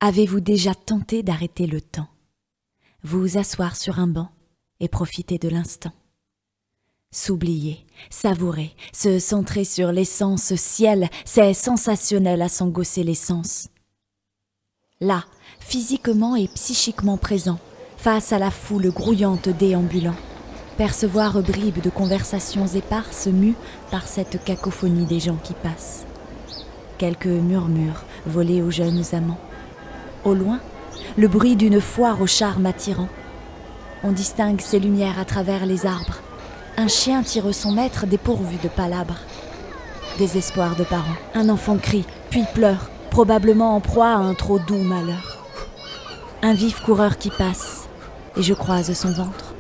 Avez-vous déjà tenté d'arrêter le temps, vous asseoir sur un banc et profiter de l'instant? S'oublier, savourer, se centrer sur l'essence ciel, c'est sensationnel à s'engosser les sens. Là, physiquement et psychiquement présent, face à la foule grouillante déambulant, percevoir bribes de conversations éparses mues par cette cacophonie des gens qui passent. Quelques murmures volés aux jeunes amants. Au loin, le bruit d'une foire au charme attirant. On distingue ses lumières à travers les arbres. Un chien tire son maître dépourvu de palabres. Désespoir de parents. Un enfant crie, puis pleure, probablement en proie à un trop doux malheur. Un vif coureur qui passe, et je croise son ventre.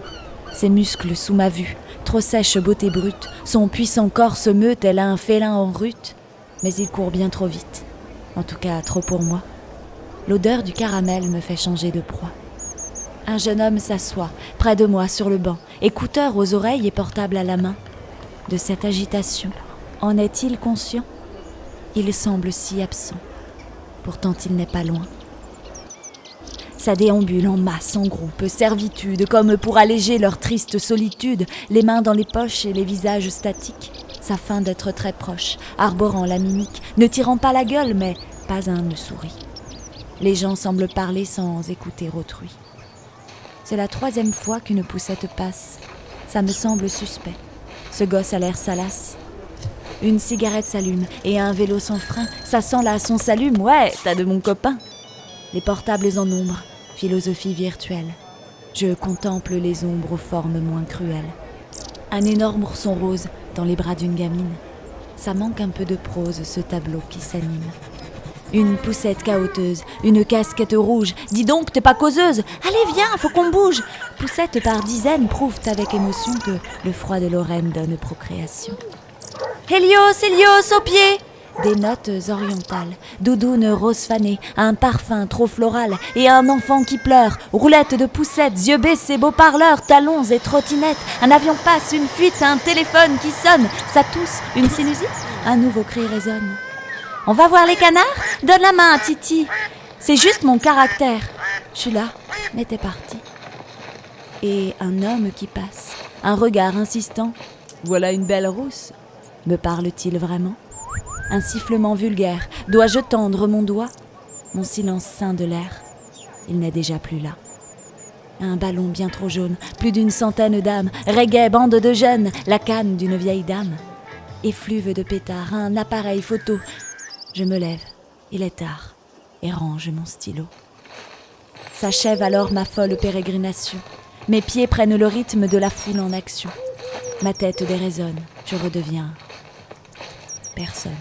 Ses muscles sous ma vue, trop sèche beauté brute, son puissant corps se meut tel un félin en rut, mais il court bien trop vite, en tout cas trop pour moi. L'odeur du caramel me fait changer de proie. Un jeune homme s'assoit près de moi sur le banc, écouteur aux oreilles et portable à la main. De cette agitation, en est-il conscient? Il semble si absent, pourtant il n'est pas loin. Ça déambule en masse, en groupe, servitude, comme pour alléger leur triste solitude, les mains dans les poches et les visages statiques, sa faim d'être très proche, arborant la mimique, ne tirant pas la gueule, mais pas un ne sourit. Les gens semblent parler sans écouter autrui. C'est la 3e fois qu'une poussette passe. Ça me semble suspect. Ce gosse a l'air salace. Une cigarette s'allume et un vélo sans frein. Ça sent là son s'allume, ouais, t'as de mon copain. Les portables en ombre, philosophie virtuelle. Je contemple les ombres aux formes moins cruelles. Un énorme ourson rose dans les bras d'une gamine. Ça manque un peu de prose, ce tableau qui s'anime. Une poussette cahoteuse, une casquette rouge. Dis donc, t'es pas causeuse. Allez, viens, faut qu'on bouge. Poussettes par dizaines prouvent avec émotion que le froid de Lorraine donne procréation. Hélios, Hélios, aux pieds. Des notes orientales, doudoune rose fanée, un parfum trop floral et un enfant qui pleure, roulette de poussettes, yeux baissés, beaux parleurs, talons et trottinettes, un avion passe, une fuite, un téléphone qui sonne, ça tousse, une sinusite, un nouveau cri résonne. On va voir les canards? Donne la main à Titi. C'est juste mon caractère. Je suis là, mais t'es parti. Et un homme qui passe, un regard insistant. Voilà une belle rousse. Me parle-t-il vraiment? Un sifflement vulgaire. Dois-je tendre mon doigt? Mon silence ceint de l'air. Il n'est déjà plus là. Un ballon bien trop jaune, plus d'une centaine d'âmes, reggae, bande de jeunes, la canne d'une vieille dame. Effluve de pétards, un appareil photo. Je me lève, il est tard, et range mon stylo. S'achève alors ma folle pérégrination. Mes pieds prennent le rythme de la foule en action. Ma tête déraisonne, je redeviens personne.